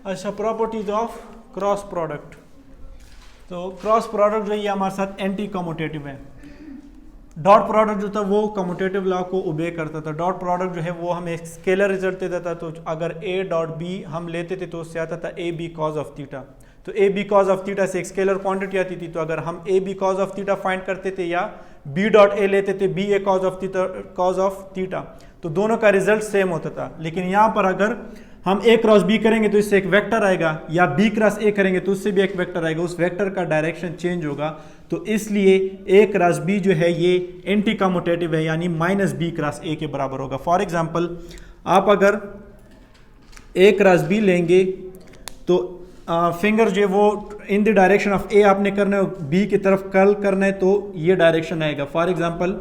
अच्छा, properties of cross product. तो cross product जो ये हमारे साथ एंटी कम्यूटेटिव है। डॉट प्रोडक्ट जो था वो कम्यूटेटिव लॉ को ओबे करता था। डॉट प्रोडक्ट जो है वो हमें एक स्केलर रिजल्ट देता था। तो अगर ए डॉट बी हम लेते थे तो उससे आता था A B cos of theta. तो A B cos of theta से एक स्केलर क्वांटिटी आती थी। तो अगर हम A B cos of theta find करते थे या बी डॉट ए लेते थे B A cos of theta, तो दोनों का रिजल्ट सेम होता था। लेकिन यहाँ पर अगर हम ए क्रॉस बी करेंगे तो इससे एक वेक्टर आएगा, या बी क्रॉस ए करेंगे तो उससे भी एक वेक्टर आएगा, उस वेक्टर का डायरेक्शन चेंज होगा। तो इसलिए ए क्रॉस बी जो है ये एंटी कम्यूटेटिव है, यानी माइनस बी क्रॉस ए के बराबर होगा। फॉर एग्जांपल आप अगर ए क्रॉस बी लेंगे तो फिंगर जो है वो इन द डायरेक्शन ऑफ ए आपने करना है, बी की तरफ कर्ल करना है, तो ये डायरेक्शन आएगा। फॉर एग्जांपल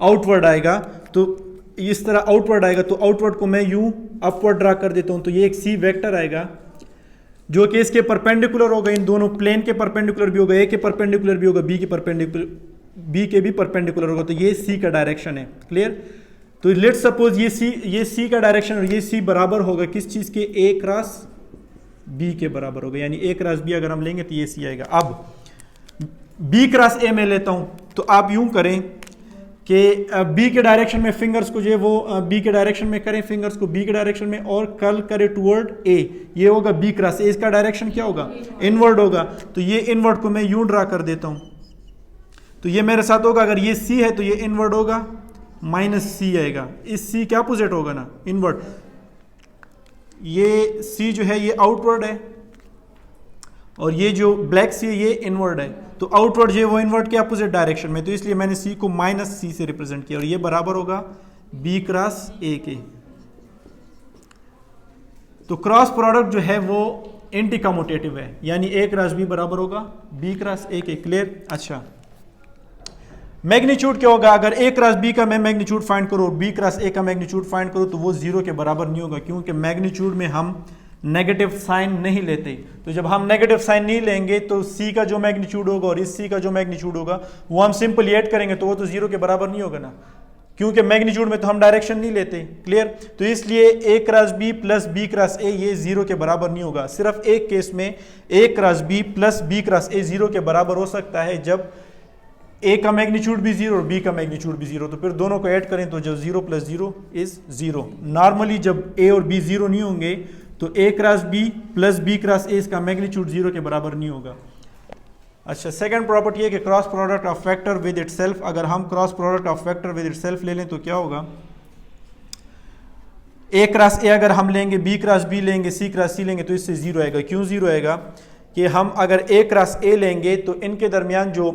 आउटवर्ड आएगा, तो इस तरह आउटवर्ड आएगा। तो आउटवर्ड को मैं यूं अपवर्ड ड्रा कर देता हूं, तो ये एक सी वेक्टर आएगा जो कि इसके परपेंडिकुलर होगा, इन दोनों प्लेन के परपेंडिकुलर भी होगा, ए के परपेंडिकुलर भी होगा, बी के परपेंडिकुलर, बी के भी परपेंडिकुलर होगा। तो ये सी का डायरेक्शन है। क्लियर? तो लेट्स सपोज ये सी का डायरेक्शन और ये सी बराबर होगा किस चीज के, ए क्रॉस बी के बराबर होगा। यानी ए क्रॉस बी अगर हम लेंगे तो ये सी आएगा। अब बी क्रॉस ए में लेता हूं, तो आप यूं करें कि बी के डायरेक्शन में फिंगर्स को जो है वो बी के डायरेक्शन में करें, फिंगर्स को बी के डायरेक्शन में और कर्ल करें टुवर्ड ए। ये होगा बी क्रॉस ए, इसका डायरेक्शन क्या होगा, इनवर्ड होगा। तो ये इनवर्ड को मैं यूं ड्रा कर देता हूं, तो ये मेरे साथ होगा, अगर ये सी है तो ये इनवर्ड होगा, माइनस सी आएगा। इस सी के अपोजिट होगा ना, इनवर्ड। ये सी जो है ये आउटवर्ड है और ये जो ब्लैक सी है ये इनवर्ड है। तो आउटवर्ड जो है वो इनवर्ड के अपोजिट डायरेक्शन में, तो इसलिए मैंने सी को माइनस सी से रिप्रेजेंट किया और ये बराबर होगा बी क्रॉस ए के। तो क्रॉस प्रोडक्ट जो है वो एंटी कम्यूटेटिव है, यानी ए क्रॉस बी बराबर होगा बी क्रॉस ए के। क्लियर? अच्छा, मैग्नीट्यूड क्या होगा? अगर ए क्रॉस बी का मैं मैग्नीट्यूड फाइंड करूँ और बी क्रॉस ए का मैग्नीट्यूड फाइंड करूँ तो वो जीरो के बराबर नहीं होगा, क्योंकि मैग्नीट्यूड में हम नेगेटिव साइन नहीं लेते। तो जब हम नेगेटिव साइन नहीं लेंगे तो सी का जो मैग्नीट्यूड होगा और इस सी का जो मैग्नीट्यूड होगा वो हम सिंपली ऐड करेंगे तो वो तो जीरो के बराबर नहीं होगा ना, क्योंकि मैग्नीट्यूड में तो हम डायरेक्शन नहीं लेते। क्लियर? तो इसलिए A cross B plus B cross A ये जीरो के बराबर नहीं होगा। सिर्फ एक केस में A cross B plus B cross A zero के बराबर हो सकता है, जब ए का मैग्नीट्यूड भी जीरो और बी का मैग्नीट्यूड भी जीरो। तो फिर दोनों को ऐड करें तो जब zero plus zero is zero. Normally जब ए और बी जीरो नहीं होंगे तो A cross B plus B cross A इसका मैग्नीट्यूड जीरो के बराबर नहीं होगा। अच्छा, सेकंड प्रॉपर्टी है कि cross product of vector with itself. अगर हम cross product of vector with itself ले लें तो क्या होगा, ए क्रॉस ए अगर हम लेंगे, बी क्रॉस बी लेंगे, सी क्रॉस सी लेंगे तो इससे जीरो आएगा। क्यों जीरो आएगा कि हम अगर ए क्रॉस ए लेंगे तो इनके दरमियान जो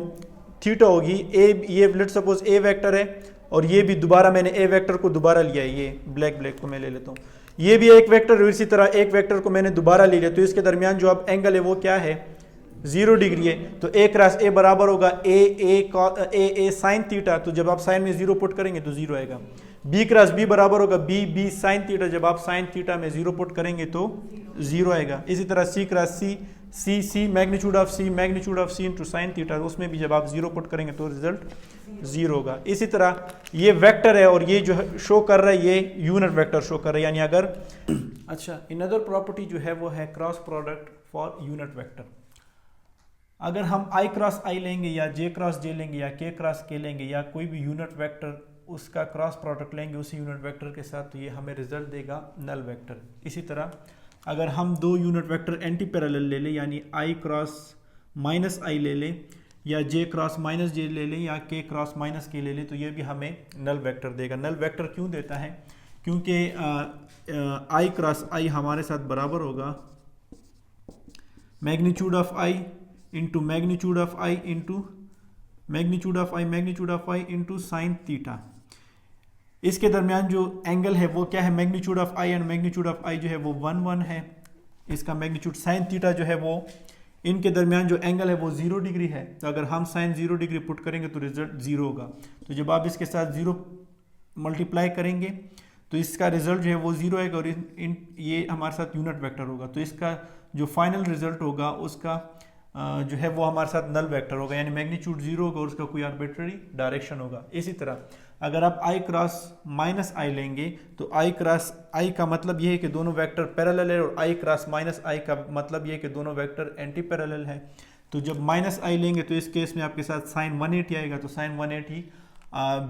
थीटा होगी, ए ये लेट्स सपोज ए वेक्टर है और ये भी दोबारा मैंने ए वेक्टर को दोबारा लिया है, ये ब्लैक को मैं ले लेता हूँ, ये भी एक वेक्टर, इसी तरह एक वेक्टर को मैंने दोबारा ले लिया, तो इसके दरमियान जो अब एंगल है वो क्या है, 0 डिग्री है। तो ए क्रॉस ए बराबर होगा ए साइन थीटा। तो जब आप साइन में 0 पुट करेंगे तो 0 आएगा। बी क्रॉस बी बराबर होगा बी साइन थीटा। जब आप साइन थीटा में 0 पुट करेंगे तो 0 आएगा। इसी तरह C cross C magnitude of C into sine theta, उसमें भी जब आप 0 पुट करेंगे तो रिजल्ट 0 होगा। इसी तरह ये वेक्टर है और ये जो शो कर रहा है ये यूनिट वेक्टर शो कर रहा है, यानी अगर अच्छा अनदर प्रॉपर्टी जो है वो है cross product for unit vector. अगर हम आई क्रॉस आई लेंगे या जे क्रॉस जे लेंगे या के क्रॉस के लेंगे या कोई भी यूनिट वेक्टर उसका क्रॉस प्रोडक्ट लेंगे उसी यूनिट वेक्टर के साथ, तो ये हमें रिजल्ट देगा नल वेक्टर। इसी तरह अगर हम दो यूनिट वेक्टर एंटी पैरेलल ले लें, यानी आई क्रॉस माइनस आई ले लें या जे क्रॉस माइनस जे ले लें या के क्रॉस माइनस के ले लें, तो ये भी हमें नल वेक्टर देगा। नल वेक्टर क्यों देता है, क्योंकि आई क्रॉस आई हमारे साथ बराबर होगा magnitude of I into magnitude of I into magnitude of I into sine theta. इसके दरमियान जो एंगल है वो क्या है, magnitude of I and magnitude of I जो है वो 1 है। इसका मैग्नीट्यूड साइन थीटा जो है वो, इनके दरमियान जो एंगल है वो 0 डिग्री है। तो अगर हम साइन 0 डिग्री पुट करेंगे तो रिजल्ट 0 होगा। तो जब आप इसके साथ 0 मल्टीप्लाई करेंगे तो इसका रिजल्ट जो है वो 0 आएगा और ये हमारे साथ यूनिट वेक्टर होगा। तो इसका जो फाइनल रिजल्ट होगा उसका जो है वो हमारे साथ नल वेक्टर होगा, यानी मैग्नीट्यूड 0 होगा और उसका कोई आर्बिट्ररी डायरेक्शन होगा। इसी तरह अगर आप i क्रॉस माइनस आई लेंगे तो i क्रॉस i का मतलब ये है कि दोनों वेक्टर पैरेलल है, और i क्रॉस माइनस i का मतलब ये है कि दोनों वेक्टर एंटी पैरेलल है। तो जब माइनस i लेंगे तो इस केस में आपके साथ साइन 180 आएगा, तो साइन 180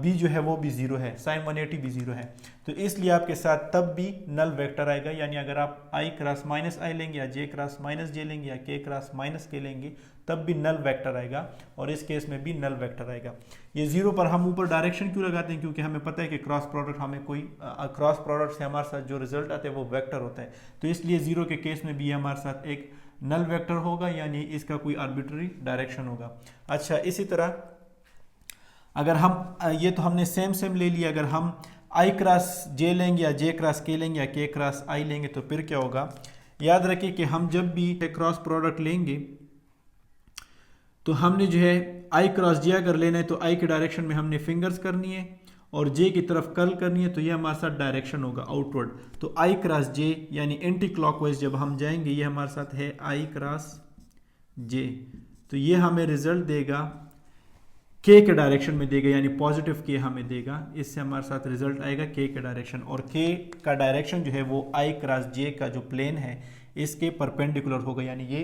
b जो है वो भी 0 है, साइन 180 भी 0 है। तो इसलिए आपके साथ तब भी नल वेक्टर आएगा, यानी अगर आप i क्रॉस माइनस आई लेंगे या j क्रॉस माइनस j लेंगे या k क्रॉस माइनस k लेंगे तब भी नल वेक्टर आएगा, और इस केस में भी नल वेक्टर आएगा। ये 0 पर हम ऊपर डायरेक्शन क्यों लगाते हैं, क्योंकि हमें पता है कि क्रॉस प्रोडक्ट हमें कोई क्रॉस प्रोडक्ट से हमारे साथ जो रिजल्ट आता है वो वेक्टर होता है, तो इसलिए 0 के केस में भी हमारे साथ एक नल वेक्टर होगा, यानी इसका कोई आर्बिट्ररी डायरेक्शन होगा। अच्छा, इसी तरह अगर हम ये तो हमने सेम ले लिया, अगर हम i क्रॉस j लेंगे या j क्रॉस k लेंगे या k क्रॉस i लेंगे तो फिर क्या होगा। याद रखिए कि हम जब भी क्रॉस प्रोडक्ट लेंगे तो हमने जो है i क्रॉस j अगर लेना है तो i के डायरेक्शन में हमने फिंगर्स करनी है और j की तरफ कर्ल करनी है, तो ये हमारे साथ डायरेक्शन होगा आउटवर्ड। तो i क्रॉस j यानी एंटी क्लॉकवाइज जब हम जाएंगे, ये हमारे साथ है i क्रॉस j, तो ये हमें रिजल्ट देगा k के डायरेक्शन में देगा, यानी पॉजिटिव k हमें देगा। इससे हमारे साथ रिजल्ट आएगा k के डायरेक्शन, और k का डायरेक्शन जो है वो i क्रॉस j का जो प्लेन है इसके परपेंडिकुलर होगा, यानी ये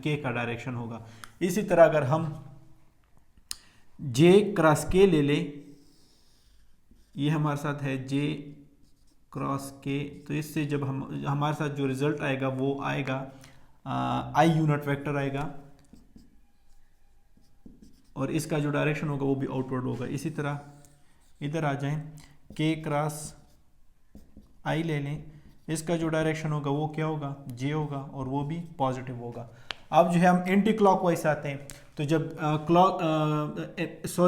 k का डायरेक्शन होगा। इसी तरह अगर हम j क्रॉस k ले लें, ये हमारे साथ है j क्रॉस k, तो इससे जब हम हमारे साथ जो रिजल्ट आएगा वो आएगा i यूनिट वेक्टर आएगा, और इसका जो डायरेक्शन होगा वो भी आउटवर्ड होगा। इसी तरह इधर आ जाएं, k क्रॉस i ले लें, इसका जो डायरेक्शन होगा वो क्या होगा, j होगा, और वो भी पॉजिटिव होगा। अब जो है हम एंटी क्लॉकवाइज आते हैं, तो जब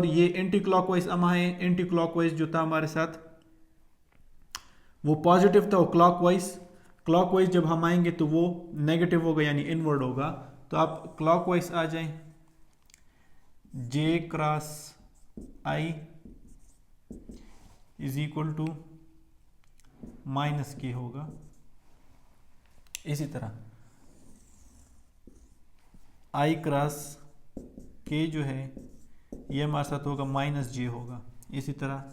ये एंटी क्लॉकवाइज हम आए, एंटी क्लॉकवाइज जो था हमारे साथ वो पॉजिटिव था, और क्लॉकवाइज जब हम आएंगे तो वो नेगेटिव होगा, यानी इनवर्ड होगा। तो आप क्लॉकवाइज आ जाएं, j cross i is equal to minus k होगा। इसी तरह i क्रॉस k जो है ये हमारे साथ होगा माइनस j होगा। इसी तरह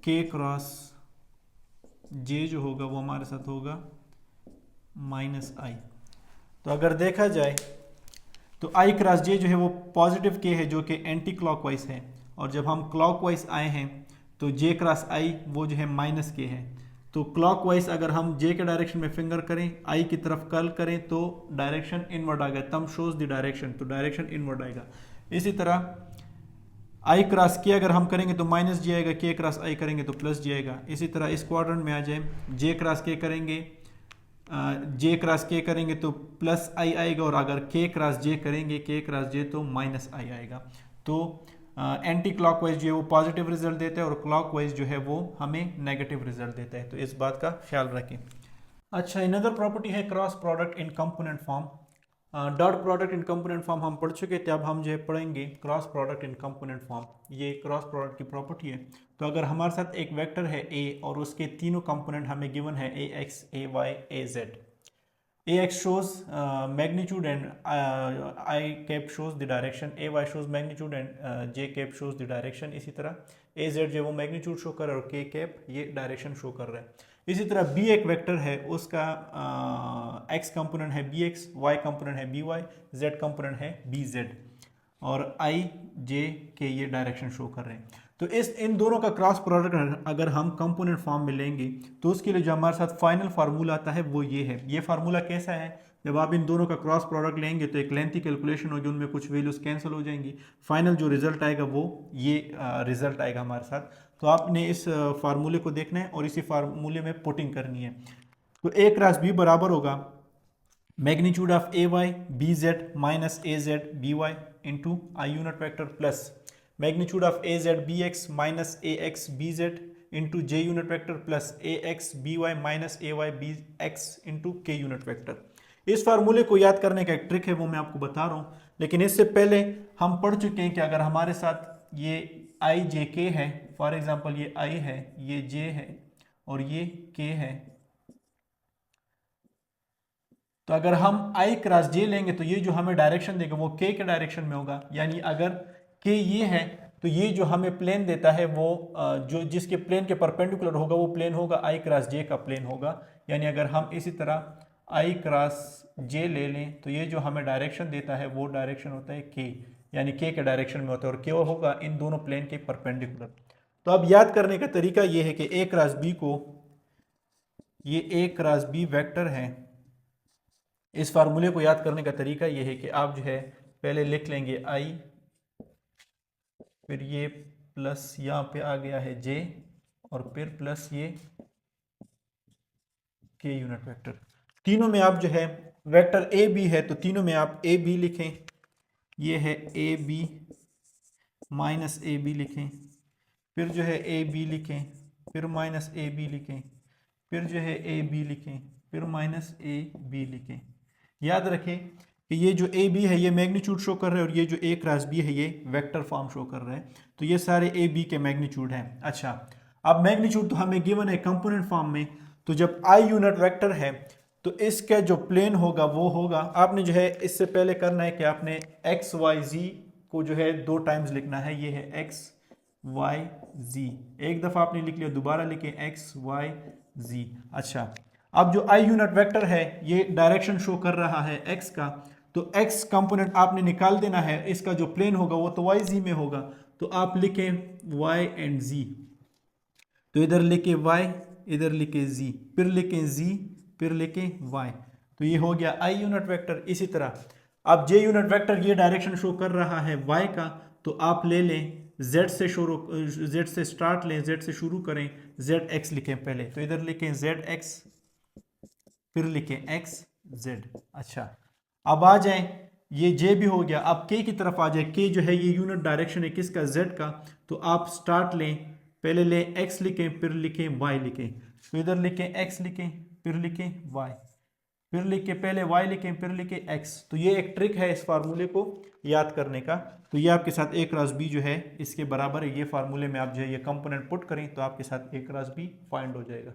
k क्रॉस j जो होगा वो हमारे साथ होगा माइनस i। तो अगर देखा जाए तो i क्रॉस j जो है वो पॉजिटिव k है जो कि एंटी क्लॉकवाइज है, और जब हम क्लॉकवाइज आए हैं तो j क्रॉस i वो जो है माइनस k है। तो क्लॉकवाइज अगर हम j के डायरेक्शन में फिंगर करें, i की तरफ कर्ल करें तो डायरेक्शन इनवर्ड आएगा, तम शोज द डायरेक्शन, तो डायरेक्शन इनवर्ड आएगा। इसी तरह i क्रॉस k अगर हम करेंगे तो माइनस j आएगा, k क्रॉस i करेंगे तो प्लस j आएगा। इसी तरह इस क्वाड्रेंट में आ जाए, j क्रॉस k करेंगे, j क्रॉस k करेंगे तो प्लस i आएगा, और अगर k क्रॉस j करेंगे, k क्रॉस j तो माइनस i आएगा। तो एंटी क्लॉकवाइज जो है वो पॉजिटिव रिजल्ट देता है, और क्लॉकवाइज जो है वो हमें नेगेटिव रिजल्ट देता है, तो इस बात का ख्याल रखें। अच्छा, अनदर प्रॉपर्टी है cross product in component form. Dot product in component form हम पढ़ चुके थे, अब हम जो है पढ़ेंगे cross product in component form. ये क्रॉस प्रोडक्ट की प्रॉपर्टी है। तो अगर हमारे साथ एक वेक्टर है a और उसके तीनों कंपोनेंट हमें गिवन है ax, ay, az। ax shows magnitude and I cap shows the direction, ay shows magnitude and j cap shows the direction। इसी तरह az जो है वो मैग्नीट्यूड शो कर रहा है और k cap ये डायरेक्शन शो कर रहा है। इसी तरह b एक वेक्टर है, उसका x कंपोनेंट है bx, y कंपोनेंट है by, z कंपोनेंट है bz, और i j के ये डायरेक्शन शो कर रहे हैं। तो इन दोनों का क्रॉस प्रोडक्ट अगर हम कंपोनेंट फॉर्म में लेंगे तो उसके लिए जो हमारे साथ फाइनल फार्मूला आता है वो ये है। ये फार्मूला कैसा है, जब आप इन दोनों का क्रॉस प्रोडक्ट लेंगे तो एक लेंथी कैलकुलेशन होगी, उनमें कुछ वैल्यूज कैंसिल हो जाएंगी, फाइनल जो रिजल्ट आएगा वो ये रिजल्ट आएगा हमारे साथ। तो आपने इस फार्मूले को देखना है और इसी फार्मूले में पुटिंग करनी है। तो a क्रॉस b बराबर होगा magnitude of a y b z minus a z b y into i unit vector plus magnitude of a z b x minus a x b z into j unit vector plus a x b y minus a y b x into k unit vector. इस फार्मूले को याद करने का एक trick है, वो मैं आपको बता रहा हूँ, लेकिन इससे पहले हम पढ़ चुके हैं कि अगर हमारे साथ ये आई जे के है, फॉर एग्जाम्पल ये आई है, ये जे है और ये के है, तो अगर हम i क्रॉस j लेंगे तो ये जो हमें डायरेक्शन देगा वो k के डायरेक्शन में होगा, यानी अगर k ये है तो ये जो हमें प्लेन देता है वो जो जिसके प्लेन के परपेंडिकुलर होगा वो प्लेन होगा i क्रॉस j का प्लेन होगा। यानी अगर हम इसी तरह i क्रॉस j ले लें तो ये जो हमें डायरेक्शन देता है वो डायरेक्शन होता है k, यानी k के डायरेक्शन में होता है और k होगा इन दोनों प्लेन के परपेंडिकुलर। तो अब याद करने का तरीका ये है कि a क्रॉस b को, ये a क्रॉस b वेक्टर है, इस फार्मूले को याद करने का तरीका ये है कि आप जो है पहले लिख लेंगे i, फिर ये प्लस यहाँ पे आ गया है j और फिर प्लस ये k यूनिट वेक्टर। तीनों में आप जो है वेक्टर ए बी है तो तीनों में आप ए बी लिखें, ये है a b minus a b लिखें, फिर जो है ए बी लिखें, फिर माइनस ए बी लिखें, फिर जो है ए बी लिखें, फिर माइनस ए बी लिखें। याद रखें कि ये जो ए बी है ये मैग्नीट्यूड शो कर रहा है और ये जो ए क्रॉस बी है ये वेक्टर फॉर्म शो कर रहा है, तो ये सारे ए बी के मैग्नीट्यूड हैं। अच्छा, अब मैग्नीट्यूड तो हमें गिवन है कंपोनेंट फॉर्म में, तो जब आई यूनिट वेक्टर है तो इसका जो प्लेन होगा वो होगा, आपने जो है इससे पहले करना है कि आपने एक्स वाई जी को जो है 2 टाइम्स लिखना है, ये है एक्स वाई जी, एक दफ़ा आपने लिख लिया, दोबारा लिखें एक्स वाई जी। अच्छा, अब जो आई यूनिट वेक्टर है ये डायरेक्शन शो कर रहा है एक्स का, तो एक्स कंपोनेंट आपने निकाल देना है, इसका जो प्लेन होगा वो तो वाई जी में होगा, तो आप लिखें वाई एंड जी, तो इधर लिखे वाई, इधर लिखे जी, फिर लिखें जी, फिर लिखें वाई, तो ये हो गया आई यूनिट वेक्टर। इसी तरह अब जे यूनिट वेक्टर ये डायरेक्शन शो कर रहा है वाई का, तो आप ले लें z से शुरू, z से स्टार्ट लें, z से शुरू करें, जेड एक्स लिखें पहले, तो इधर लिखें जेड एक्स, फिर लिखें एक्स जेड। अच्छा, अब आ जाएं, ये जे भी हो गया, अब के की तरफ आ जाए, के जो है ये यूनिट डायरेक्शन है किसका, जेड का, तो आप स्टार्ट लें, पहले लें एक्स लिखें, फिर लिखें वाई लिखें, तो इधर लिखें एक्स लिखें, फिर लिखें वाई, फिर लिख के पहले y लिखें, फिर लिखें x। तो ये एक ट्रिक है इस फार्मूले को याद करने का, तो ये आपके साथ a क्रॉस b जो है इसके बराबर है, ये फार्मूले में आप जो है ये कंपोनेंट पुट करें तो आपके साथ a क्रॉस b फाइंड हो जाएगा।